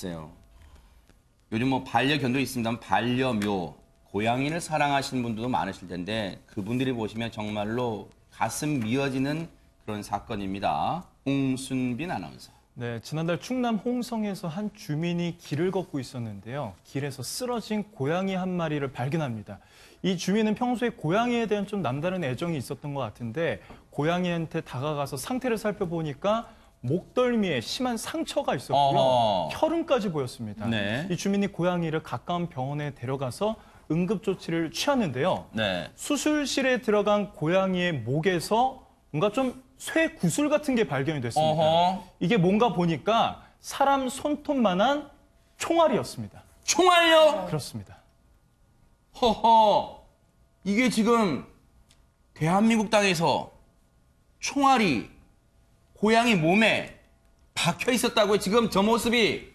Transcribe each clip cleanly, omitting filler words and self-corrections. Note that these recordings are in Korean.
글쎄요. 요즘 뭐 반려견도 있습니다만 반려묘, 고양이를 사랑하시는 분들도 많으실 텐데 그분들이 보시면 정말로 가슴 미어지는 그런 사건입니다. 홍순빈 아나운서. 네, 지난달 충남 홍성에서 한 주민이 길을 걷고 있었는데요. 길에서 쓰러진 고양이 한 마리를 발견합니다. 이 주민은 평소에 고양이에 대한 좀 남다른 애정이 있었던 것 같은데 고양이한테 다가가서 상태를 살펴보니까 목덜미에 심한 상처가 있었고요. 혈흔까지 보였습니다. 네. 이 주민이 고양이를 가까운 병원에 데려가서 응급조치를 취하는데요. 네. 수술실에 들어간 고양이의 목에서 뭔가 좀 쇠 구슬 같은 게 발견이 됐습니다. 이게 뭔가 보니까 사람 손톱만한 총알이었습니다. 총알요? 그렇습니다. 허허. 이게 지금 대한민국 땅에서 총알이 고양이 몸에 박혀 있었다고요? 지금 저 모습이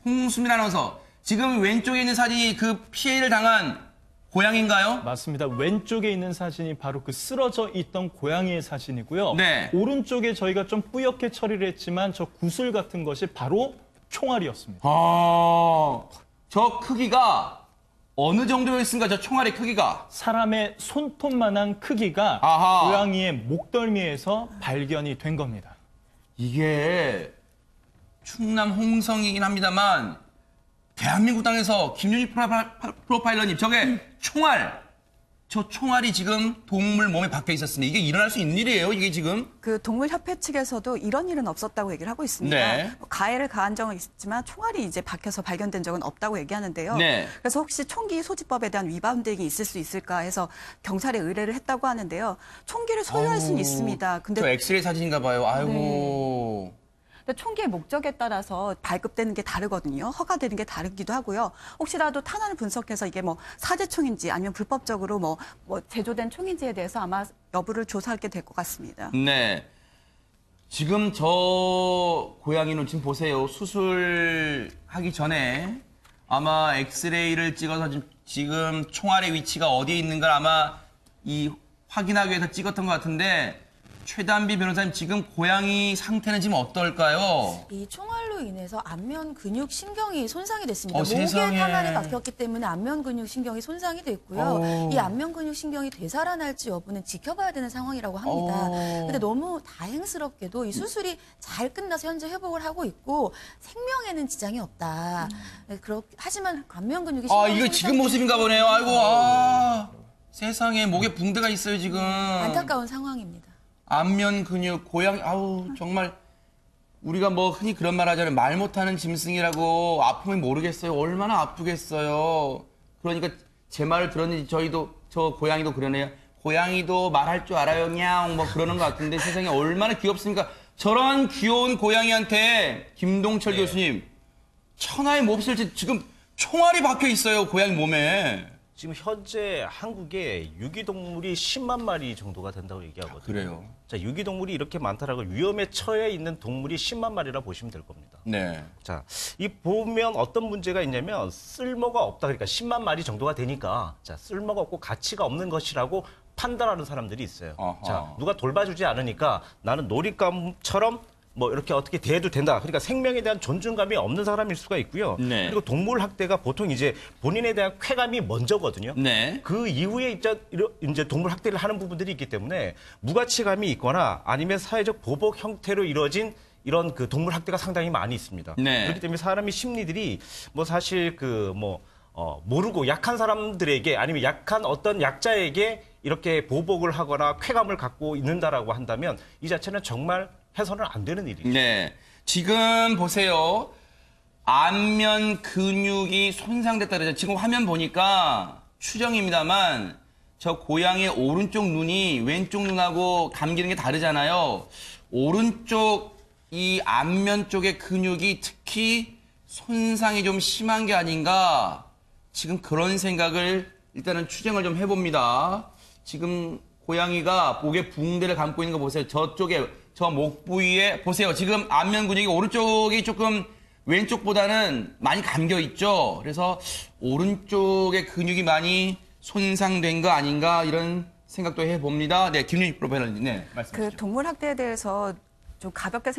홍수민 아나운서. 지금 왼쪽에 있는 사진이 그 피해를 당한 고양이인가요? 맞습니다. 왼쪽에 있는 사진이 바로 그 쓰러져 있던 고양이의 사진이고요. 네. 오른쪽에 저희가 좀 뿌옇게 처리를 했지만 저 구슬 같은 것이 바로 총알이었습니다. 저 크기가 어느 정도였습니까? 저 총알의 크기가? 사람의 손톱만한 크기가 아하. 고양이의 목덜미에서 발견이 된 겁니다. 이게 충남 홍성이긴 합니다만 대한민국 땅에서 김윤희 프로파일러님 저게 저 총알이 지금 동물 몸에 박혀 있었으니 이게 일어날 수 있는 일이에요, 이게 지금? 그 동물협회 측에서도 이런 일은 없었다고 얘기를 하고 있습니다. 네. 가해를 가한 적은 있지만 총알이 이제 박혀서 발견된 적은 없다고 얘기하는데요. 네. 그래서 혹시 총기 소지법에 대한 위반 등이 있을 수 있을까 해서 경찰에 의뢰를 했다고 하는데요. 총기를 소유할 수는 있습니다. 근데 저 엑스레이 사진인가 봐요. 아이고. 근데 총기의 목적에 따라서 발급되는 게 다르거든요. 허가되는 게 다르기도 하고요. 혹시라도 탄환을 분석해서 이게 뭐 사제총인지 아니면 불법적으로 뭐 제조된 총인지에 대해서 아마 여부를 조사하게 될 것 같습니다. 네. 지금 저 고양이는 지금 보세요. 수술하기 전에 아마 엑스레이를 찍어서 지금 총알의 위치가 어디에 있는 걸 아마 확인하기 위해서 찍었던 것 같은데 최단비 변호사님, 지금 고양이 상태는 지금 어떨까요? 이 총알로 인해서 안면 근육 신경이 손상이 됐습니다. 목에 세상에. 탄환이 박혔기 때문에 안면 근육 신경이 손상이 됐고요. 이 안면 근육 신경이 되살아날지 여부는 지켜봐야 되는 상황이라고 합니다. 근데 너무 다행스럽게도 이 수술이 잘 끝나서 현재 회복을 하고 있고 생명에는 지장이 없다. 네, 하지만 안면 근육이 신경이 이거 지금 모습인가 보네요. 아이고, 세상에 목에 붕대가 있어요, 지금. 안타까운 상황입니다. 안면 근육, 고양이, 정말 우리가 뭐 흔히 그런 말 하잖아요. 말 못하는 짐승이라고 아프면 모르겠어요. 얼마나 아프겠어요. 그러니까 제 말을 들었는지 저 고양이도 그러네요. 고양이도 말할 줄 알아요, 냥, 뭐 그러는 것 같은데 세상에 얼마나 귀엽습니까? 저런 귀여운 고양이한테 김동철 교수님, 천하의 몹쓸 지금 총알이 박혀 있어요, 고양이 몸에. 지금 현재 한국에 유기동물이 10만 마리 정도가 된다고 얘기하거든요. 그래요? 자, 유기동물이 이렇게 많다라고 위험에 처해 있는 동물이 10만 마리라 보시면 될 겁니다. 네. 자, 이 보면 어떤 문제가 있냐면 쓸모가 없다. 그러니까 10만 마리 정도가 되니까 자, 쓸모가 없고 가치가 없는 것이라고 판단하는 사람들이 있어요. 아하. 자, 누가 돌봐주지 않으니까 나는 놀잇감처럼 뭐 이렇게 어떻게 대해도 된다. 그러니까 생명에 대한 존중감이 없는 사람일 수가 있고요. 네. 그리고 동물 학대가 보통 이제 본인에 대한 쾌감이 먼저거든요. 네. 그 이후에 이제 동물 학대를 하는 부분들이 있기 때문에 무가치감이 있거나 아니면 사회적 보복 형태로 이루어진 이런 그 동물 학대가 상당히 많이 있습니다. 네. 그렇기 때문에 사람의 심리들이 뭐 사실 모르고 약한 사람들에게 아니면 약한 어떤 약자에게 이렇게 보복을 하거나 쾌감을 갖고 있는다라고 한다면 이 자체는 정말 해서는 안 되는 일이죠. 네. 지금 보세요. 안면 근육이 손상됐다 그러죠. 지금 화면 보니까 추정입니다만 저 고양이의 오른쪽 눈이 왼쪽 눈하고 감기는 게 다르잖아요. 오른쪽 이 안면 쪽의 근육이 특히 손상이 좀 심한 게 아닌가. 지금 그런 생각을 일단은 추정을 좀 해봅니다. 지금 고양이가 목에 붕대를 감고 있는 거 보세요. 저쪽에 저 목 부위에 보세요. 지금 안면 근육이 오른쪽이 조금 왼쪽보다는 많이 감겨 있죠. 그래서 오른쪽의 근육이 많이 손상된 거 아닌가 이런 생각도 해봅니다. 네, 김윤희 프로파일러님, 네, 말씀하시죠. 그 동물 학대에 대해서 좀 가볍게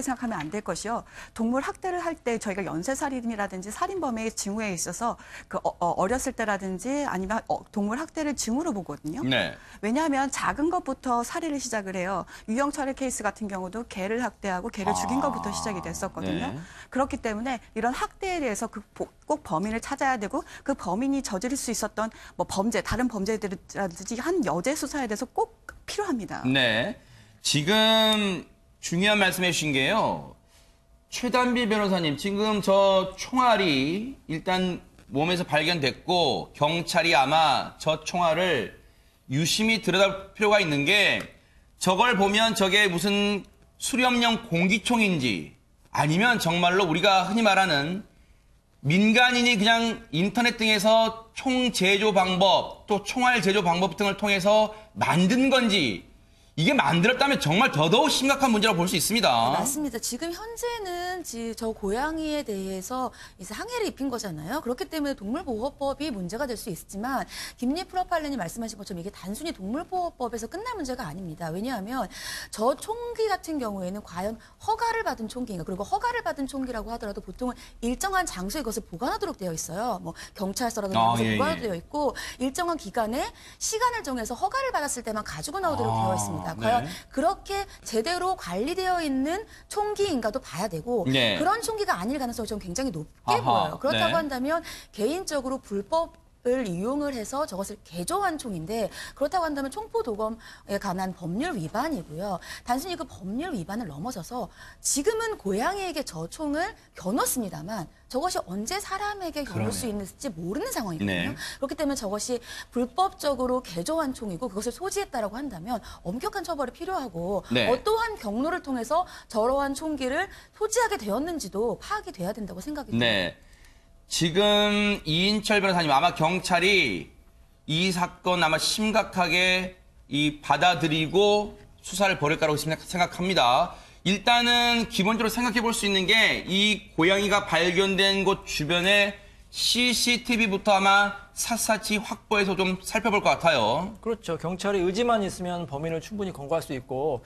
생각하면 안 될 것이요. 동물 학대를 할 때 저희가 연쇄살인이라든지 살인범의 징후에 있어서 그 어렸을 때라든지 아니면 동물 학대를 징후로 보거든요. 네. 왜냐하면 작은 것부터 살해를 시작을 해요. 유영철의 케이스 같은 경우도 개를 학대하고 개를 죽인 것부터 시작이 됐었거든요. 네. 그렇기 때문에 이런 학대에 대해서 꼭 범인을 찾아야 되고 그 범인이 저지를 수 있었던 뭐 다른 범죄들이라든지 한 여죄 수사에 대해서 꼭 필요합니다. 네. 지금 중요한 말씀해 주신 게요. 최단비 변호사님, 지금 저 총알이 일단 몸에서 발견됐고 경찰이 아마 저 총알을 유심히 들여다볼 필요가 있는 게 저걸 보면 저게 무슨 수렴용 공기총인지 아니면 정말로 우리가 흔히 말하는 민간인이 그냥 인터넷 등에서 총 제조 방법 또 총알 제조 방법 등을 통해서 만든 건지 이게 만들었다면 정말 더더욱 심각한 문제라고 볼 수 있습니다. 맞습니다. 지금 현재는 저 고양이에 대해서 이제 항해를 입힌 거잖아요. 그렇기 때문에 동물보호법이 문제가 될 수 있지만 김리 프로파일러님 말씀하신 것처럼 이게 단순히 동물보호법에서 끝날 문제가 아닙니다. 왜냐하면 저 총기 같은 경우에는 과연 허가를 받은 총기인가, 그리고 허가를 받은 총기라고 하더라도 보통은 일정한 장소에 그것을 보관하도록 되어 있어요. 뭐 경찰서라든지 그것을 예, 보관하도록 되어 있고 일정한 기간에 시간을 정해서 허가를 받았을 때만 가지고 나오도록 되어 있습니다. 과연 네. 그렇게 제대로 관리되어 있는 총기인가도 봐야 되고 네. 그런 총기가 아닐 가능성이 좀 굉장히 높게 아하, 보여요. 그렇다고 네. 한다면 개인적으로 불법을 이용을 해서 저것을 개조한 총인데 그렇다고 한다면 총포도검에 관한 법률 위반이고요. 단순히 그 법률 위반을 넘어서서 지금은 고양이에게 저 총을 겨눴습니다만 저것이 언제 사람에게 겨눌 수 있는지 모르는 상황이거든요. 네. 그렇기 때문에 저것이 불법적으로 개조한 총이고 그것을 소지했다라고 한다면 엄격한 처벌이 필요하고 네. 어떠한 경로를 통해서 저러한 총기를 소지하게 되었는지도 파악이 돼야 된다고 생각이 듭니다. 네. 지금 이인철 변호사님 아마 경찰이 이 사건 아마 심각하게 받아들이고 수사를 벌일 거라고 생각합니다. 일단은 기본적으로 생각해 볼 수 있는 게 이 고양이가 발견된 곳 주변에 CCTV부터 아마 샅샅이 확보해서 좀 살펴볼 것 같아요. 그렇죠. 경찰이 의지만 있으면 범인을 충분히 검거할 수 있고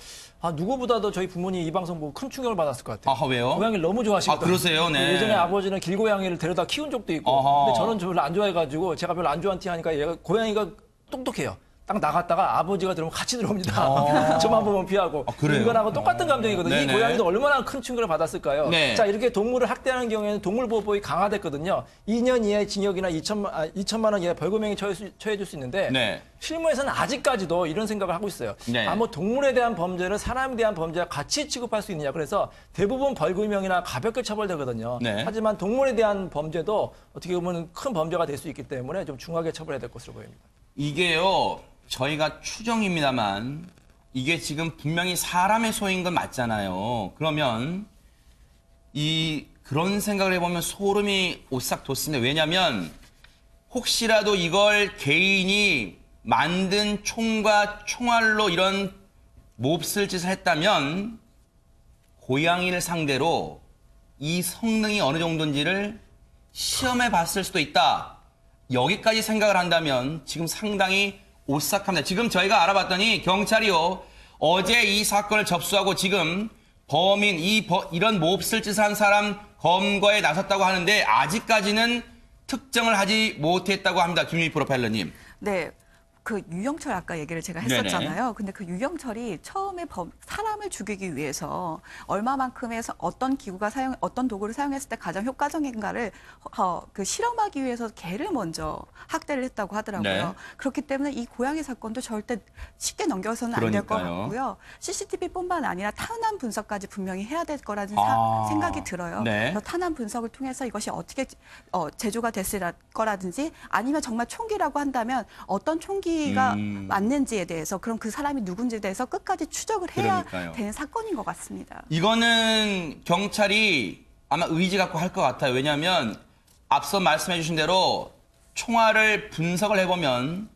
누구보다도 저희 부모님 이 방송 보고 큰 충격을 받았을 것 같아요. 아, 왜요? 고양이를 너무 좋아하시거든요. 아, 그러세요? 네. 예전에 아버지는 길고양이를 데려다 키운 적도 있고 어허. 근데 저는 별로 안 좋아해가지고 제가 별로 안 좋아하는 티 하니까 얘가 고양이가 똑똑해요. 딱 나갔다가 아버지가 들어오면 같이 들어옵니다. 저만 보면 피하고. 그래요? 인간하고 똑같은 감정이거든요. 이 네네. 고양이도 얼마나 큰 충격을 받았을까요? 네. 자, 이렇게 동물을 학대하는 경우에는 동물보호법이 강화됐거든요. 2년 이하의 징역이나 2천만 원 이하의 벌금형이 처해질 수 있는데 네. 실무에서는 아직까지도 이런 생각을 하고 있어요. 네. 뭐 동물에 대한 범죄를 사람에 대한 범죄와 같이 취급할 수 있느냐. 그래서 대부분 벌금형이나 가볍게 처벌되거든요. 네. 하지만 동물에 대한 범죄도 어떻게 보면 큰 범죄가 될 수 있기 때문에 좀 중하게 처벌해야 될 것으로 보입니다. 이게요, 저희가 추정입니다만, 이게 지금 분명히 사람의 소인 건 맞잖아요. 그러면, 그런 생각을 해보면 소름이 오싹 돋습니다. 왜냐면, 혹시라도 이걸 개인이 만든 총과 총알로 이런 몹쓸 짓을 했다면, 고양이를 상대로 이 성능이 어느 정도인지를 시험해 봤을 수도 있다. 여기까지 생각을 한다면 지금 상당히 오싹합니다. 지금 저희가 알아봤더니 경찰이요, 어제 이 사건을 접수하고 지금 범인, 이런 몹쓸 짓을 한 사람 검거에 나섰다고 하는데 아직까지는 특정을 하지 못했다고 합니다. 김유희 프로파일러님. 네. 그 유영철 아까 얘기를 제가 했었잖아요. 근데 그 유영철이 처음에 사람을 죽이기 위해서 얼마만큼의 어떤 어떤 도구를 사용했을 때 가장 효과적인가를 그 실험하기 위해서 개를 먼저 학대를 했다고 하더라고요. 네. 그렇기 때문에 이 고양이 사건도 절대 쉽게 넘겨서는 안 될 것 그러니까요. 같고요. CCTV뿐만 아니라 탄환 분석까지 분명히 해야 될 거라는 생각이 들어요. 네. 그래서 탄환 분석을 통해서 이것이 어떻게 제조가 됐을 거라든지 아니면 정말 총기라고 한다면 어떤 총기가 맞는지에 대해서 그럼 그 사람이 누군지에 대해서 끝까지 추적을 해야 그러니까요. 되는 사건인 것 같습니다. 이거는 경찰이 아마 의지 갖고 할 것 같아요. 왜냐하면 앞서 말씀해 주신 대로 총알을 분석을 해보면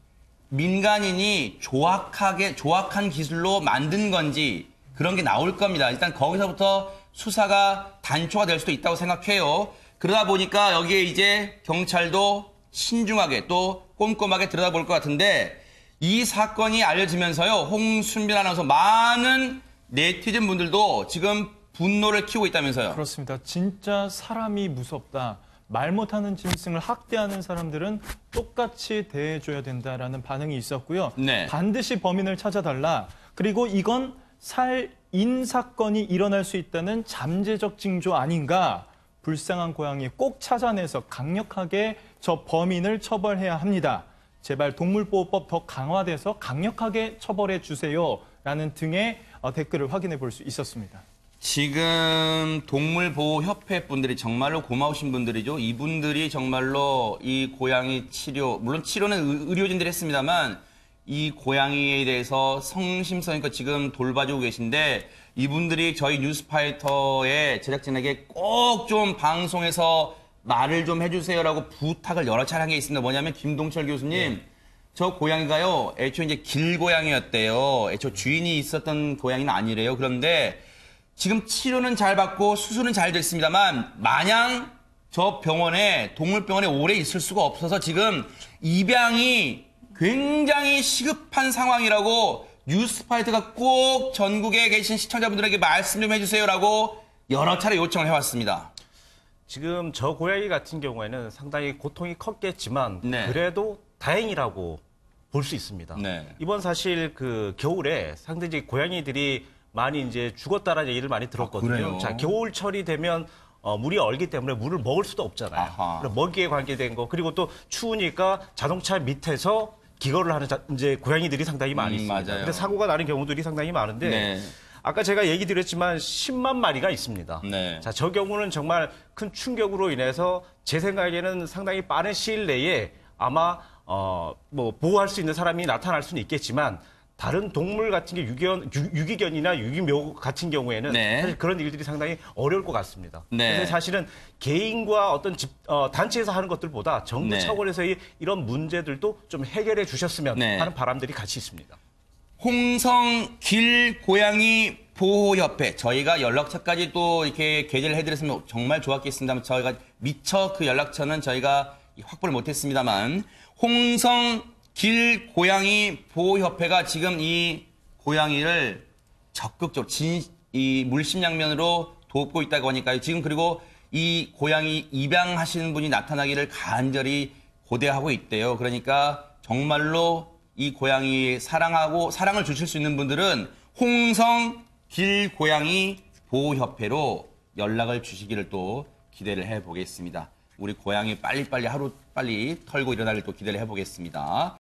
민간인이 조악한 기술로 만든 건지 그런 게 나올 겁니다. 일단 거기서부터 수사가 단초가 될 수도 있다고 생각해요. 그러다 보니까 여기에 이제 경찰도 신중하게 또 꼼꼼하게 들여다볼 것 같은데 이 사건이 알려지면서요, 홍순빈 아나운서 많은 네티즌 분들도 지금 분노를 키우고 있다면서요. 그렇습니다. 진짜 사람이 무섭다. 말 못하는 짐승을 학대하는 사람들은 똑같이 대해줘야 된다라는 반응이 있었고요. 네. 반드시 범인을 찾아달라. 그리고 이건 살인 사건이 일어날 수 있다는 잠재적 징조 아닌가. 불쌍한 고양이 꼭 찾아내서 강력하게 저 범인을 처벌해야 합니다. 제발 동물보호법 더 강화돼서 강력하게 처벌해 주세요. 라는 등의 댓글을 확인해 볼 수 있었습니다. 지금 동물보호협회 분들이 정말로 고마우신 분들이죠. 이분들이 정말로 이 고양이 치료, 물론 치료는 의료진들이 했습니다만 이 고양이에 대해서 성심성의껏 지금 돌봐주고 계신데 이분들이 저희 뉴스파이터의 제작진에게 꼭 좀 방송에서 말을 좀 해주세요라고 부탁을 여러 차례 한 게 있습니다. 뭐냐면 김동철 교수님, 저 고양이가요, 애초에 이제 길고양이였대요. 애초 주인이 있었던 고양이는 아니래요. 그런데 지금 치료는 잘 받고 수술은 잘 됐습니다만 마냥 저 병원에 동물병원에 오래 있을 수가 없어서 지금 입양이 굉장히 시급한 상황이라고 뉴스파이터가 꼭 전국에 계신 시청자분들에게 말씀 좀 해주세요라고 여러 차례 요청을 해왔습니다. 지금 저 고양이 같은 경우에는 상당히 고통이 컸겠지만 네. 그래도 다행이라고 볼 수 있습니다. 네. 이번 사실 그 겨울에 상당히 고양이들이 많이 이제 죽었다라는 얘기를 많이 들었거든요. 그래요? 자, 겨울철이 되면 물이 얼기 때문에 물을 먹을 수도 없잖아요. 아하. 그래서 먹이에 관계된 거 그리고 또 추우니까 자동차 밑에서 기거를 하는 이제 고양이들이 상당히 많이 있습니다. 맞아요. 근데 사고가 나는 경우들이 상당히 많은데 네. 아까 제가 얘기 드렸지만 10만 마리가 있습니다. 네. 자, 저 경우는 정말 큰 충격으로 인해서 제 생각에는 상당히 빠른 시일 내에 아마 뭐 보호할 수 있는 사람이 나타날 수는 있겠지만 다른 동물 같은 게 유기견이나 유기묘 같은 경우에는 네. 사실 그런 일들이 상당히 어려울 것 같습니다. 네. 그래서 사실은 개인과 어떤 단체에서 하는 것들보다 정부 네. 차원에서의 이런 문제들도 좀 해결해 주셨으면 네. 하는 바람들이 같이 있습니다. 홍성 길고양이 보호협회 저희가 연락처까지 또 이렇게 게재를 해드렸으면 정말 좋았겠습니다만 저희가 미처 그 연락처는 저희가 확보를 못했습니다만 홍성 길고양이 보호협회가 지금 이 고양이를 적극적으로 이 물심양면으로 돕고 있다고 하니까요. 지금 그리고 이 고양이 입양하시는 분이 나타나기를 간절히 고대하고 있대요. 그러니까 정말로 이 고양이 사랑하고 사랑을 주실 수 있는 분들은 홍성 길고양이 보호협회로 연락을 주시기를 또 기대를 해보겠습니다. 우리 고양이 빨리빨리 하루 빨리 털고 일어나길 또 기대를 해보겠습니다.